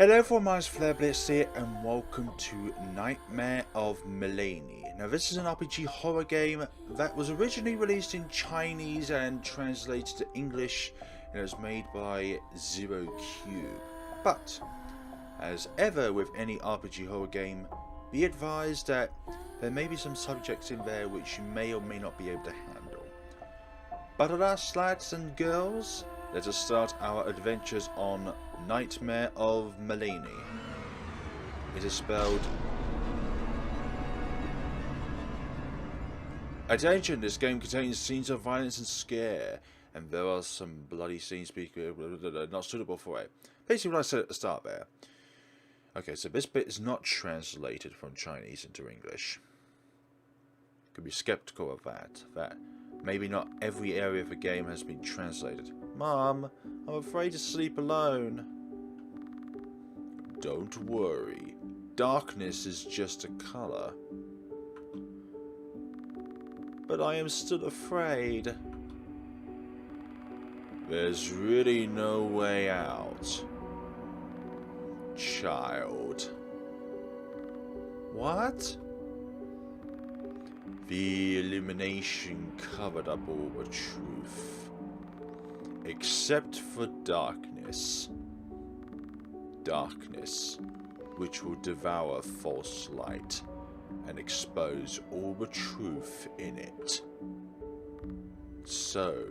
Hello everyone, my name is FlareBlitzed here and welcome to Nightmare of Melanie. Now this is an RPG horror game that was originally released in Chinese and translated to English and it was made by Zero Cube. But, as ever with any RPG horror game, be advised that there may be some subjects in there which you may or may not be able to handle. But alas, lads and girls, let us start our adventures on Nightmare of Melanie. It is spelled... Attention, this game contains scenes of violence and scare, and there are some bloody scenes not suitable for it. Basically what I said at the start there. Okay, so this bit is not translated from Chinese into English. Could be skeptical of that maybe not every area of the game has been translated. Mom, I'm afraid to sleep alone. Don't worry. Darkness is just a colour. But I am still afraid. There's really no way out. Child. What? The illumination covered up all the truth. Except for darkness. Darkness, which will devour false light and expose all the truth in it. So,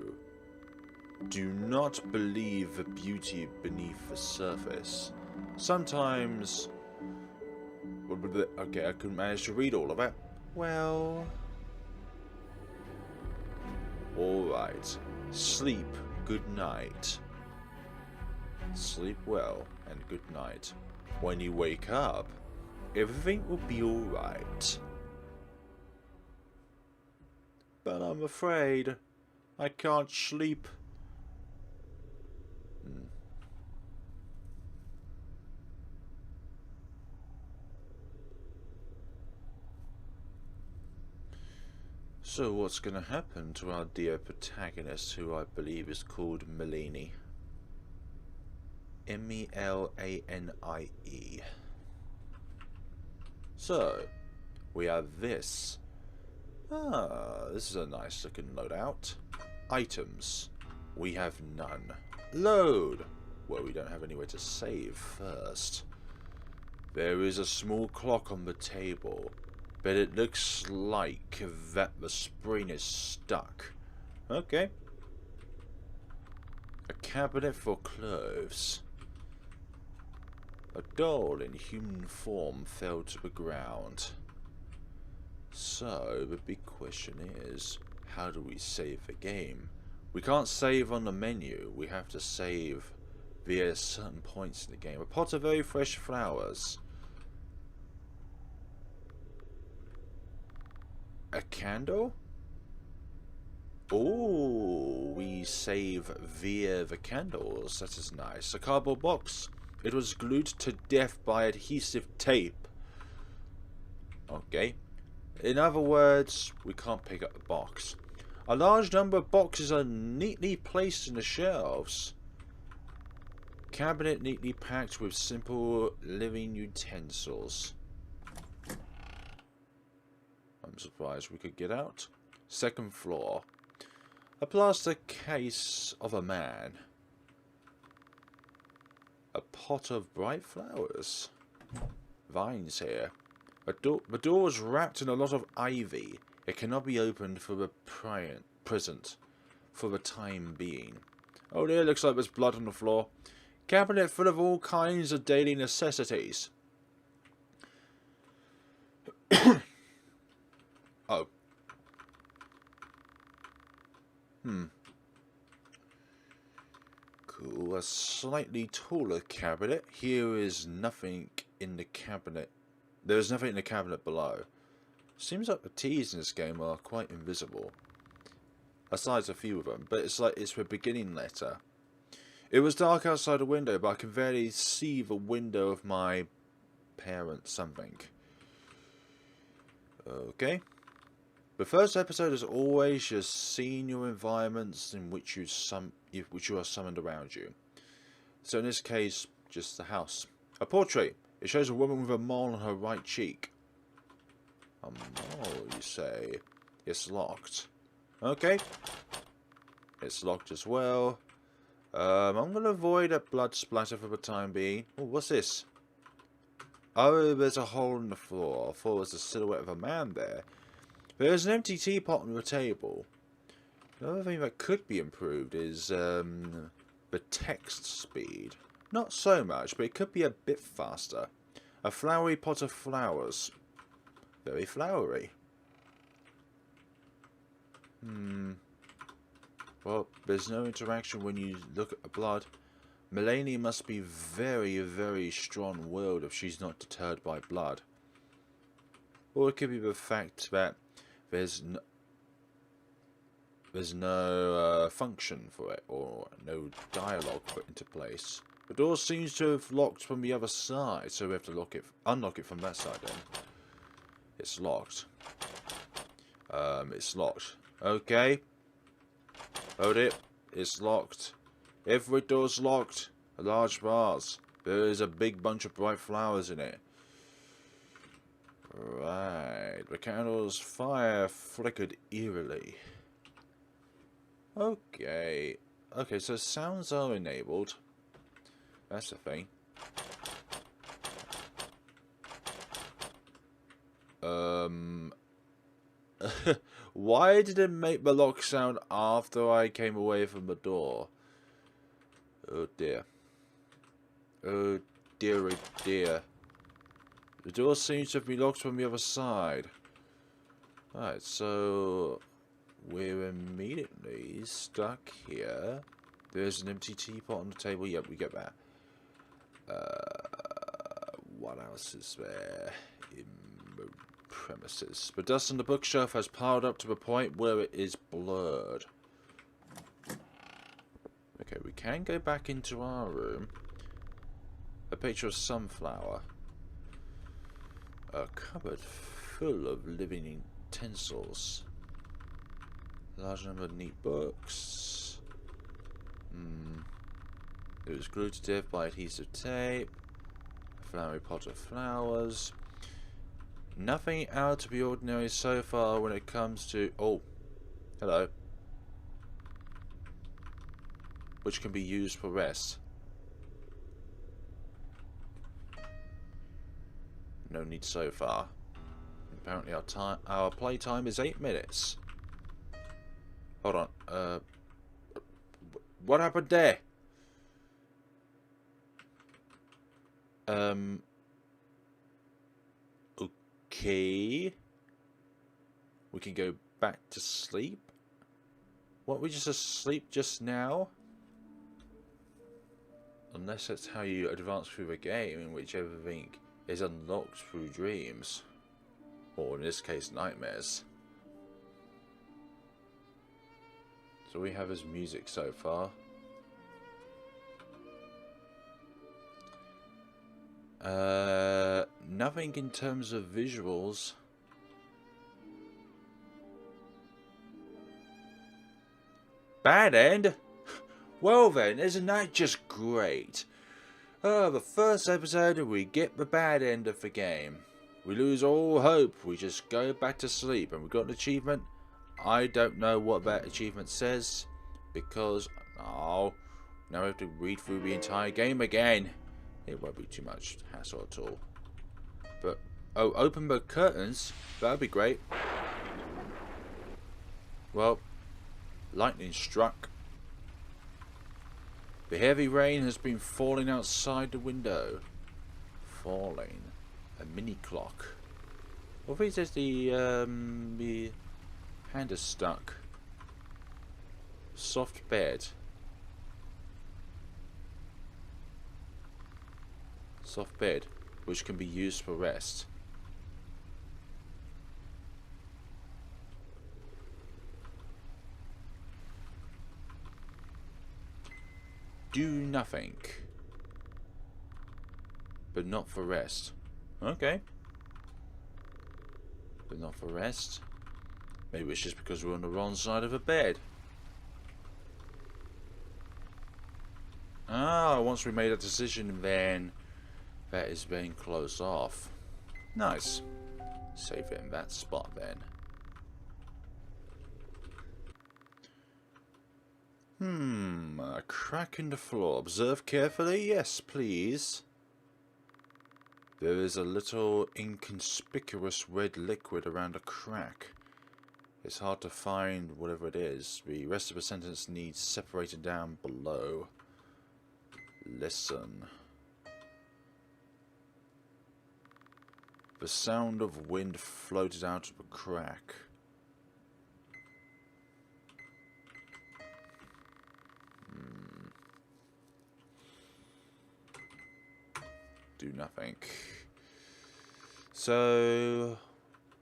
do not believe the beauty beneath the surface. Sometimes... Okay, I couldn't manage to read all of it. Well... Alright. Sleep good night. Sleep well and good night. When you wake up, everything will be alright. But I'm afraid I can't sleep. So what's going to happen to our dear protagonist, who I believe is called Melanie? M-E-L-A-N-I-E. So, we have this. This is a nice looking loadout. Items. We have none. Load. Well, we don't have anywhere to save first. There is a small clock on the table, but it looks like that the spring is stuck. Okay. A cabinet for clothes. A doll in human form fell to the ground. So, the big question is, how do we save the game? We can't save on the menu, we have to save via certain points in the game. A pot of very fresh flowers. A candle? Oh, we save via the candles. That is nice. A cardboard box. It was glued to death by adhesive tape. Okay. In other words, we can't pick up the box. A large number of boxes are neatly placed in the shelves. Cabinet neatly packed with simple living utensils. I'm surprised we could get out. Second floor. A plaster case of a man. A pot of bright flowers. Vines here. The door is wrapped in a lot of ivy. It cannot be opened for the present. For the time being. Oh dear, looks like there's blood on the floor. Cabinet full of all kinds of daily necessities. Oh. Cool. A slightly taller cabinet. Here is nothing in the cabinet. There is nothing in the cabinet below. Seems like the T's in this game are quite invisible. Aside a few of them. But it's like it's the beginning letter. It was dark outside the window, but I can barely see the window of my parents' something. Okay. The first episode is always just seeing your environments in which you are summoned around you. So in this case, just the house. A portrait. It shows a woman with a mole on her right cheek. A mole, you say? It's locked. Okay. It's locked as well. I'm going to avoid a blood splatter for the time being. Oh, what's this? Oh, there's a hole in the floor. I thought there was a silhouette of a man there. There's an empty teapot on the table. Another thing that could be improved is the text speed. Not so much, but it could be a bit faster. A flowery pot of flowers. Very flowery. Well, there's no interaction when you look at the blood. Melanie must be very, very strong-willed if she's not deterred by blood. Or it could be the fact that there's no function for it, or no dialogue put into place. The door seems to have locked from the other side, so we have to unlock it from that side then. It's locked. It's locked. Okay. Hold it. It's locked. Every door's locked. A large vase. There is a big bunch of bright flowers in it. Right. The candle's fire flickered eerily. Okay. Okay, so sounds are enabled. That's the thing. Why did it make the lock sound after I came away from the door? Oh dear. Oh dear, oh dear. The door seems to be locked from the other side. Alright, so we're immediately stuck here. There's an empty teapot on the table. Yep, we get that. What else is there in the premises? The dust on the bookshelf has piled up to the point where it is blurred. Okay, we can go back into our room. A picture of sunflower. A cupboard full of living utensils. Large number of neat books. It was glued to death by adhesive tape. A flowery pot of flowers. Nothing out of the ordinary so far when it comes to... Oh, hello. Which can be used for rest. No need so far. Apparently our playtime is 8 minutes. Hold on. What happened there? Okay. We can go back to sleep. What, we just asleep just now? Unless that's how you advance through the game, in which everything is unlocked through dreams. Or in this case, nightmares. So we have his music so far. Nothing in terms of visuals. Bad end? Well then, isn't that just great? The first episode and we get the bad end of the game. We lose all hope, we just go back to sleep, and we got an achievement. I don't know what that achievement says, because, oh, now I have to read through the entire game again. It won't be too much hassle at all. But, oh, open the curtains, that'd be great. Well, lightning struck. The heavy rain has been falling outside the window. Falling. A mini clock. What if it says the hand is stuck? Soft bed. Soft bed, which can be used for rest. Do nothing. But not for rest. Okay. But not for rest. Maybe it's just because we're on the wrong side of the bed. Ah, once we made a decision, then That is being closed off. Nice. Save it in that spot then. A crack in the floor. Observe carefully. Yes, please. There is a little inconspicuous red liquid around a crack. It's hard to find whatever it is. The rest of the sentence needs separated down below. Listen. The sound of wind floated out of the crack. Do nothing. So,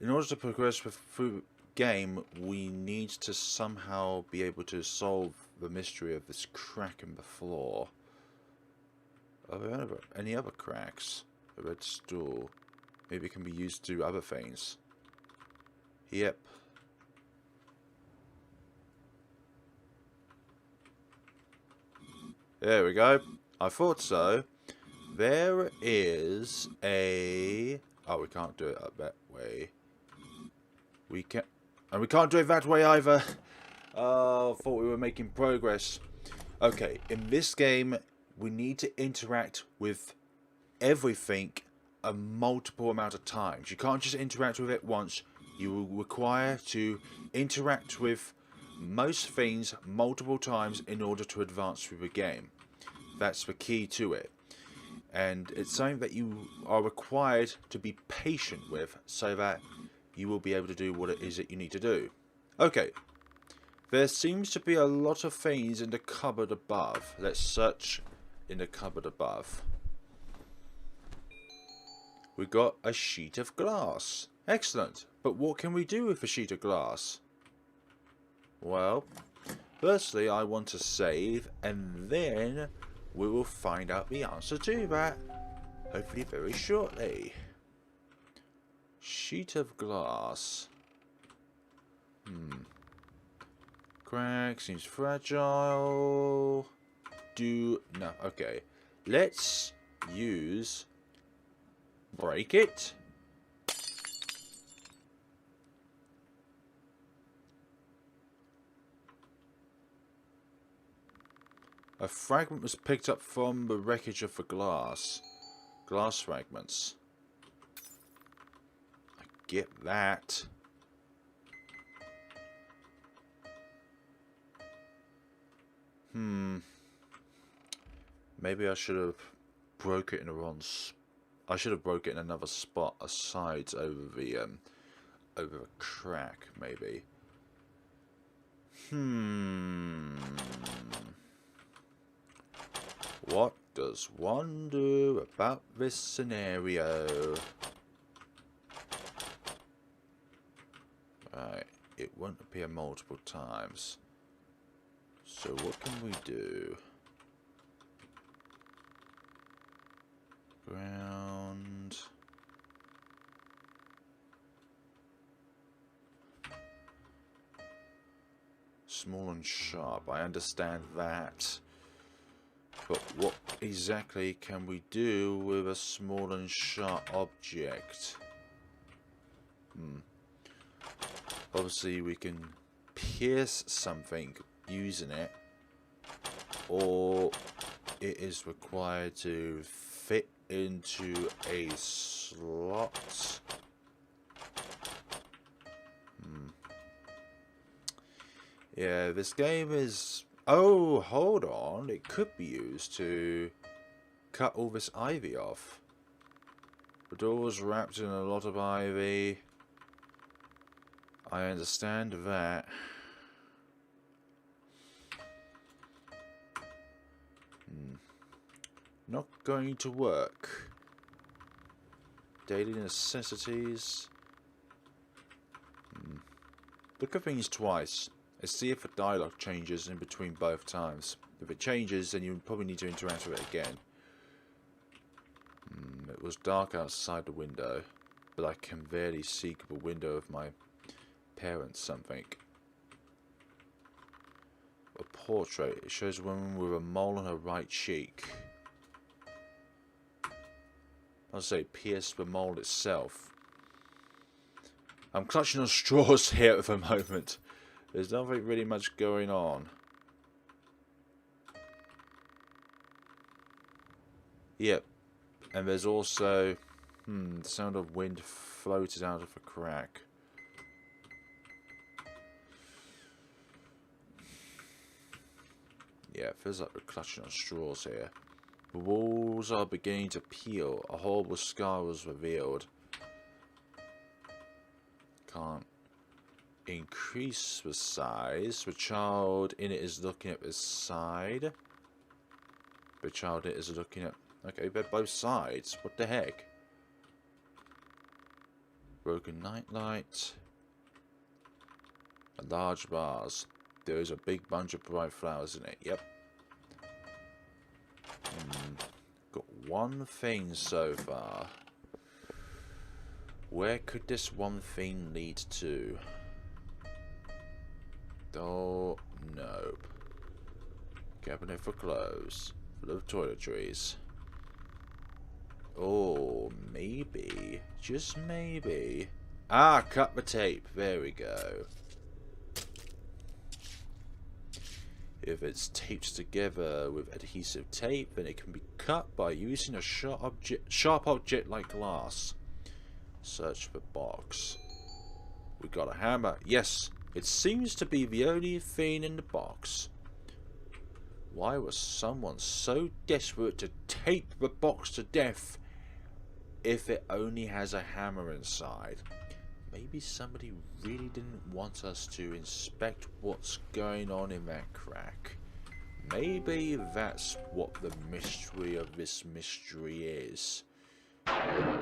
in order to progress through the game, we need to somehow be able to solve the mystery of this crack in the floor. Are there any other cracks? A red stool. Maybe it can be used to do other things. Yep. There we go. I thought so. There is a... Oh, we can't do it up that way. We can... And we can't do it that way either. Oh, I thought we were making progress. Okay, in this game, we need to interact with everything a multiple amount of times. You can't just interact with it once. You will require to interact with most things multiple times in order to advance through the game. That's the key to it. And it's something that you are required to be patient with so that you will be able to do what it is that you need to do. Okay. There seems to be a lot of things in the cupboard above. Let's search in the cupboard above. We got a sheet of glass. Excellent. But what can we do with a sheet of glass? Well, firstly I want to save, and then we will find out the answer to that, hopefully very shortly. Sheet of glass. Crack, seems fragile. No, okay. Let's use... break it. A fragment was picked up from the wreckage of the glass. Glass fragments. I get that. Maybe I should have broke it in the wrong spot. I should have broke it in another spot aside over the crack, maybe. What does one do about this scenario? Right, it won't appear multiple times. So what can we do? Ground. Small and sharp, I understand that. But what exactly can we do with a small and sharp object? Obviously we can pierce something using it, or it is required to fit into a slot. Yeah, this game is... Oh, hold on. It could be used to cut all this ivy off. The door was wrapped in a lot of ivy. I understand that. Not going to work. Daily necessities. Look at things twice. Let's see if the dialogue changes in between both times. If it changes, then you probably need to interact with it again. It was dark outside the window, but I can barely see the window of my parents' something. A portrait. It shows a woman with a mole on her right cheek. I'll say pierce the mold itself. I'm clutching on straws here at the moment. There's nothing really much going on. Yep. And there's also... the sound of wind floated out of a crack. Yeah, it feels like we're clutching on straws here. The walls are beginning to peel. A horrible scar was revealed. Can't increase the size. The child in it is looking at the side. The child in it is looking at... Okay, they're both sides. What the heck? Broken nightlight. A large vase. There is a big bunch of bright flowers in it. Yep. Got one thing so far. Where could this one thing lead to? Oh, nope. Cabinet for clothes. Full of toiletries. Oh, maybe. Just maybe. Ah, cut the tape. There we go. If it's taped together with adhesive tape, then it can be cut by using a sharp object like glass. Search for box. We got a hammer. Yes, it seems to be the only thing in the box. Why was someone so desperate to tape the box to death if it only has a hammer inside? Maybe somebody really didn't want us to inspect what's going on in that crack. Maybe that's what the mystery of this mystery is. Hi.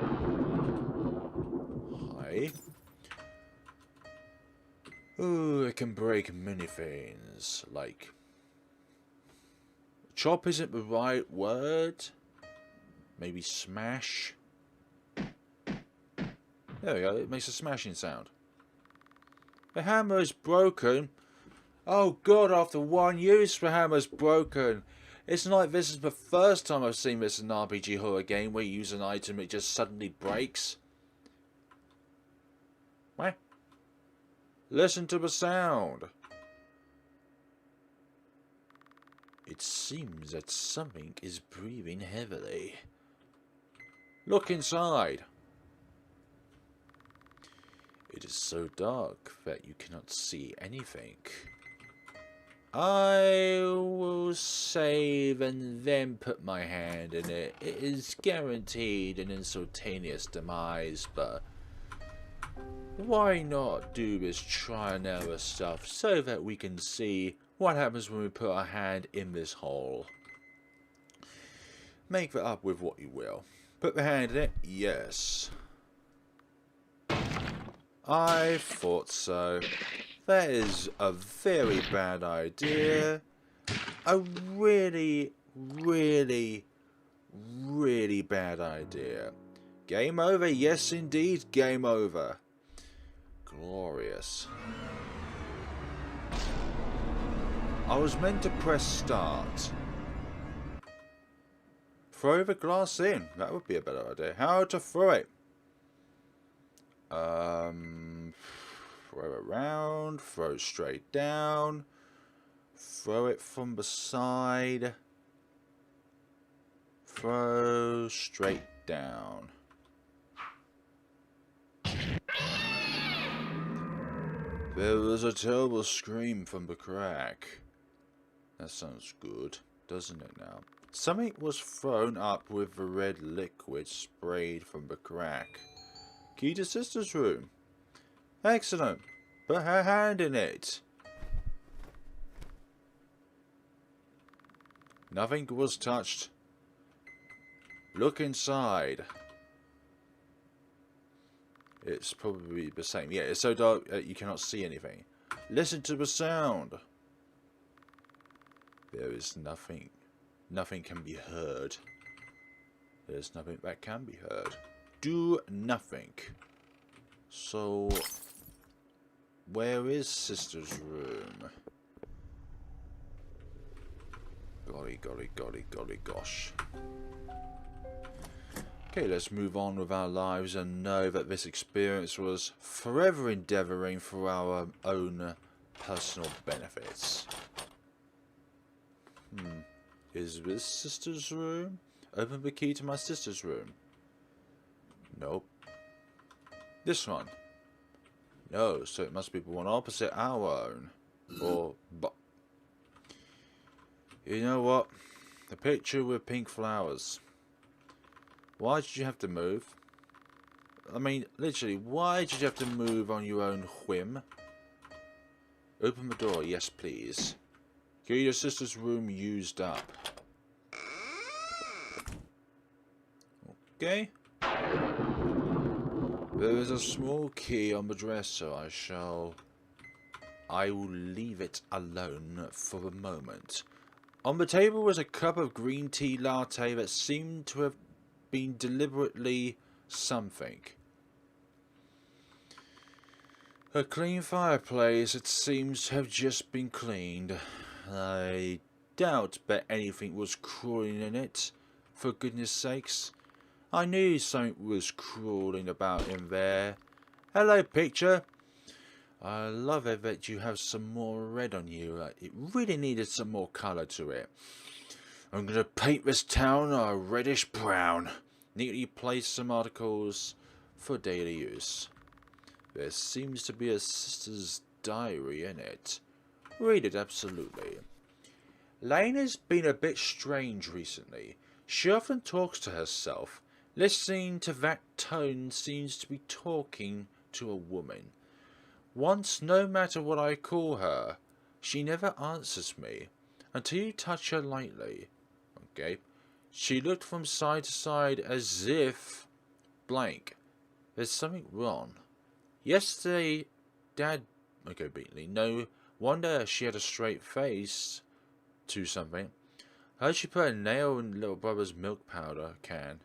Ooh, it can break many things. Like... chop isn't the right word. Maybe smash. There we go, it makes a smashing sound. The hammer is broken. Oh god, after one use the hammer's broken. It's not like this is the first time I've seen this in an RPG horror game where you use an item it just suddenly breaks. What? Listen to the sound. It seems that something is breathing heavily. Look inside. It is so dark that you cannot see anything. I will save and then put my hand in it. It is guaranteed an instantaneous demise, but why not do this try and error stuff so that we can see what happens when we put our hand in this hole? Make that up with what you will. Put the hand in it? Yes. I thought so. That is a very bad idea. A really, really, really bad idea. Game over? Yes, indeed, game over. Glorious. I was meant to press start. Throw the glass in. That would be a better idea. How to throw it? Throw it around, throw it straight down, throw it from the side, throw straight down. There was a terrible scream from the crack. That sounds good, doesn't it now? Something was thrown up with the red liquid sprayed from the crack. Key to sister's room. Excellent. Put her hand in it. Nothing was touched. Look inside. It's probably the same. Yeah, it's so dark you cannot see anything. Listen to the sound. There is nothing. Nothing can be heard. There's nothing that can be heard. Do nothing. So, where is sister's room? Golly, golly, golly, golly, gosh. Okay, let's move on with our lives and know that this experience was forever endeavouring for our own personal benefits. Is this sister's room? Open the key to my sister's room. Nope. This one? No, so it must be the one opposite our own. Or, but... You know what? The picture with pink flowers. Why did you have to move? I mean, literally, why did you have to move on your own whim? Open the door, yes please. Get your sister's room used up. Okay. There is a small key on the dresser. I will leave it alone for the moment. On the table was a cup of green tea latte that seemed to have been deliberately something. A clean fireplace, it seems to have just been cleaned. I doubt that anything was crawling in it, for goodness sakes. I knew something was crawling about in there. Hello, picture. I love it that you have some more red on you. It really needed some more colour to it. I'm going to paint this town a reddish brown. Neatly place some articles for daily use. There seems to be a sister's diary in it. Read it, absolutely. Ling has been a bit strange recently. She often talks to herself. Listening to that tone seems to be talking to a woman. Once, no matter what I call her, she never answers me until you touch her lightly. Okay. She looked from side to side as if blank. There's something wrong. Yesterday, Dad... Okay, Beatley. No wonder she had a straight face to something. Heard she put a nail in little brother's milk powder can.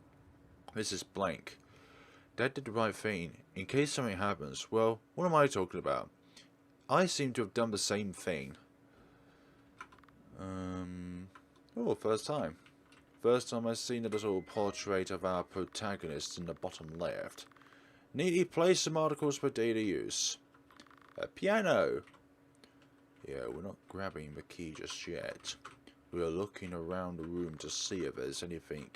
This is blank. Dad did the right thing. In case something happens, well, what am I talking about? I seem to have done the same thing. Oh, first time. First time I've seen a little portrait of our protagonist in the bottom left. Neatly place some articles for daily use. A piano. Yeah, we're not grabbing the key just yet. We are looking around the room to see if there's anything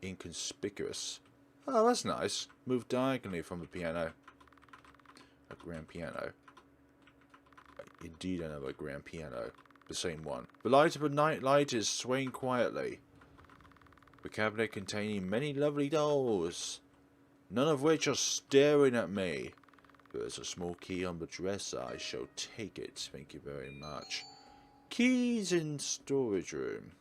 inconspicuous. Oh, that's nice. Move diagonally from the piano. A grand piano. Indeed another grand piano. The same one. The light of a night light is swaying quietly. The cabinet containing many lovely dolls, none of which are staring at me. There's a small key on the dresser. I shall take it. Thank you very much. Keys in storage room.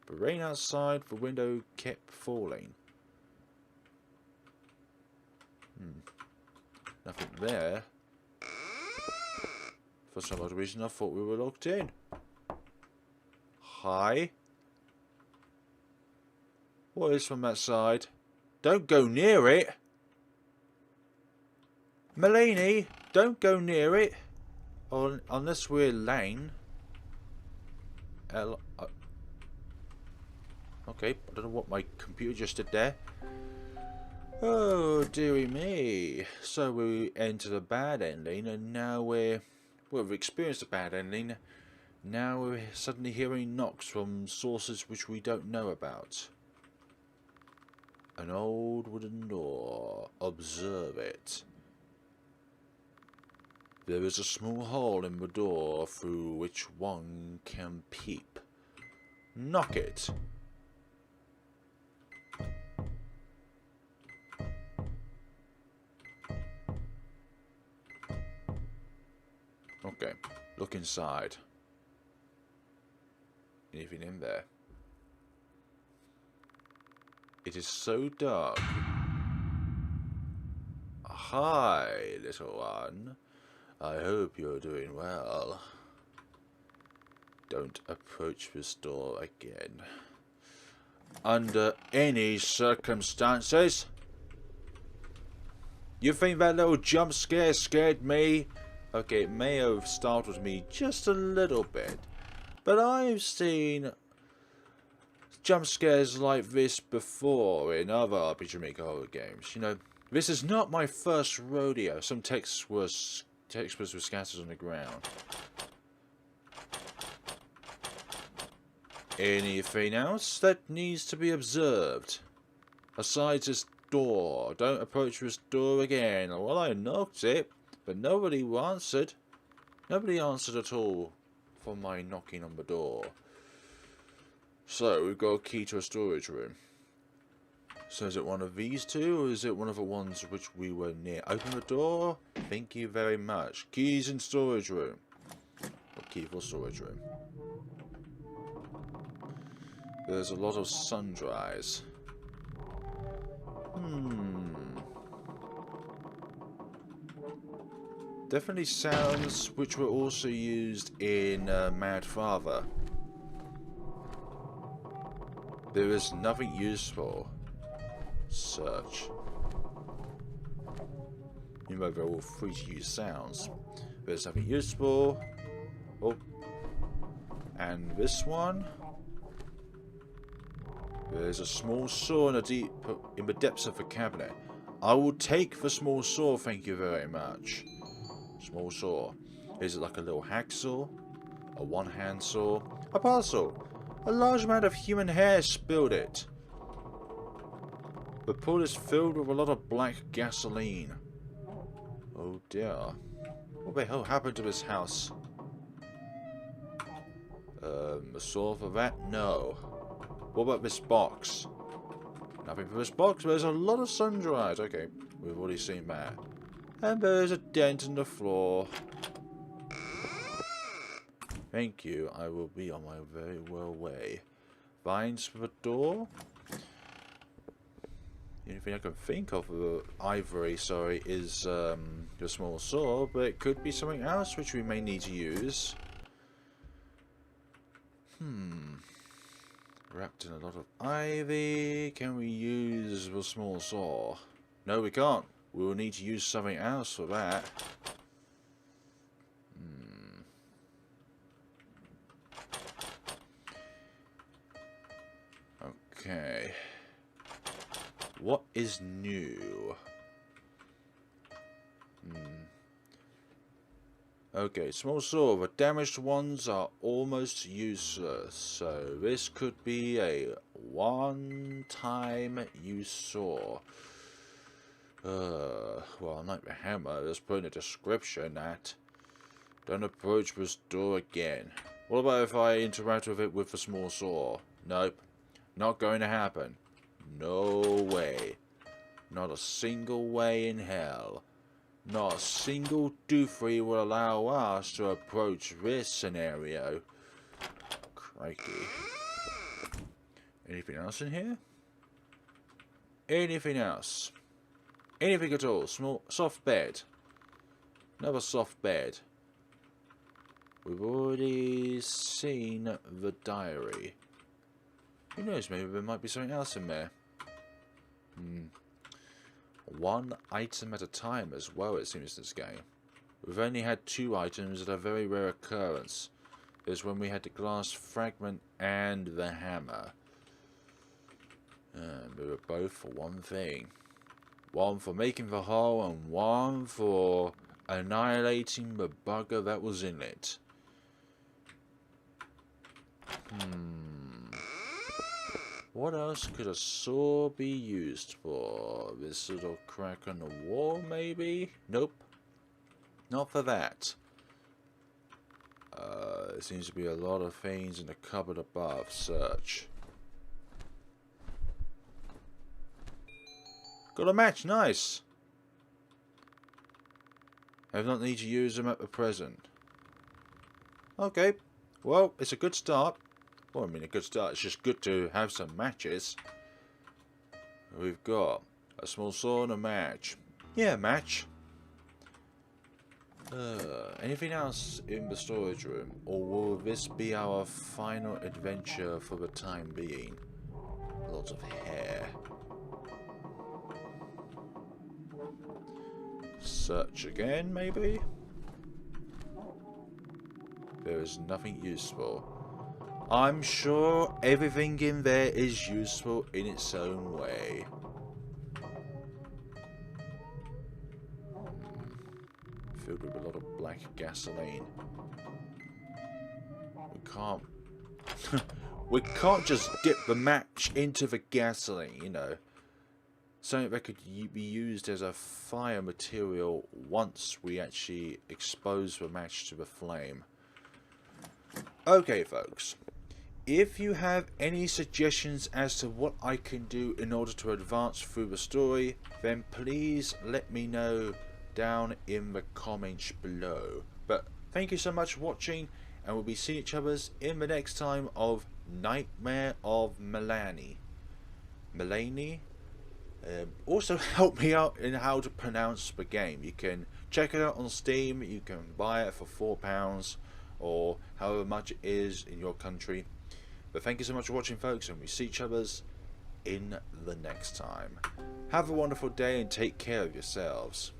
The rain outside the window kept falling. Nothing there. For some odd reason I thought we were locked in. Hi. What is from that side? Don't go near it. Melanie, don't go near it. Unless we're Ling. Okay, I don't know what my computer just did there. Oh, dearie me. So we entered a bad ending, and now we've experienced a bad ending. Now we're suddenly hearing knocks from sources which we don't know about. An old wooden door. Observe it. There is a small hole in the door through which one can peep. Knock it. Okay, look inside. Anything in there? It is so dark. Hi, little one. I hope you're doing well. Don't approach this door again. Under any circumstances. You think that little jump scare scared me? Okay, it may have startled me just a little bit. But I've seen jump scares like this before in other RPG Maker horror games. You know, this is not my first rodeo. Some text was scattered on the ground. Anything else that needs to be observed? Aside this door. Don't approach this door again. Well, I knocked it, but nobody answered. Nobody answered at all for my knocking on the door. So, we've got a key to a storage room. So is it one of these two, or is it one of the ones which we were near? Open the door. Thank you very much. Keys in storage room. Or key for storage room. There's a lot of sundries. Definitely sounds which were also used in Mad Father. There is nothing useful. Search. You know they're all free to use sounds. There's nothing useful. Oh. And this one. There's a small saw in the depths of the cabinet. I will take the small saw, thank you very much. Small saw. Is it like a little hacksaw? A one-hand saw? A parcel! A large amount of human hair spilled it. The pool is filled with a lot of black gasoline. Oh dear. What the hell happened to this house? A saw for that? No. What about this box? Nothing for this box. There's a lot of sundries. Okay, we've already seen that. And there's a dent in the floor. Thank you. I will be on my very well way. Vines for the door. The only thing I can think of ivory, sorry, is the small saw, but it could be something else which we may need to use. Wrapped in a lot of ivy. Can we use the small saw? No, we can't. We will need to use something else for that. Okay. What is new? Okay, small saw. The damaged ones are almost useless. So this could be a one-time use saw. Well, Nightmare Hammer, let's put in a description that don't approach this door again. What about if I interact with it with a small saw? Nope. Not going to happen. No way. Not a single way in hell. Not a single doofy will allow us to approach this scenario. Crikey. Anything else in here? Anything else? Anything at all? Small, soft bed. Another soft bed. We've already seen the diary. Who knows, maybe there might be something else in there. One item at a time as well, it seems, this game. We've only had 2 items at a very rare occurrence. There's when we had the glass fragment and the hammer. And they were both for one thing. One for making the hole and one for annihilating the bugger that was in it. What else could a saw be used for? This little crack on the wall, maybe? Nope. Not for that. There seems to be a lot of things in the cupboard above. Search. Got a match, nice. I have not need to use them at the present. Okay, well, it's a good start. Well, I mean, a good start. It's just good to have some matches. We've got a small saw and a match. Yeah, match. Anything else in the storage room? Or will this be our final adventure for the time being? Lots of hair. Search again, maybe? There is nothing useful. I'm sure everything in there is useful in its own way. Filled with a lot of black gasoline. We can't... we can't just dip the match into the gasoline, you know. Something that could be used as a fire material once we actually expose the match to the flame. Okay, folks. If you have any suggestions as to what I can do in order to advance through the story, then please let me know down in the comments below. But thank you so much for watching, and we'll be seeing each other in the next time of Nightmare of Melanie. Melanie? Also help me out in how to pronounce the game. You can check it out on Steam, you can buy it for £4 or however much it is in your country. But thank you so much for watching, folks, and we see each other in the next time. Have a wonderful day and take care of yourselves.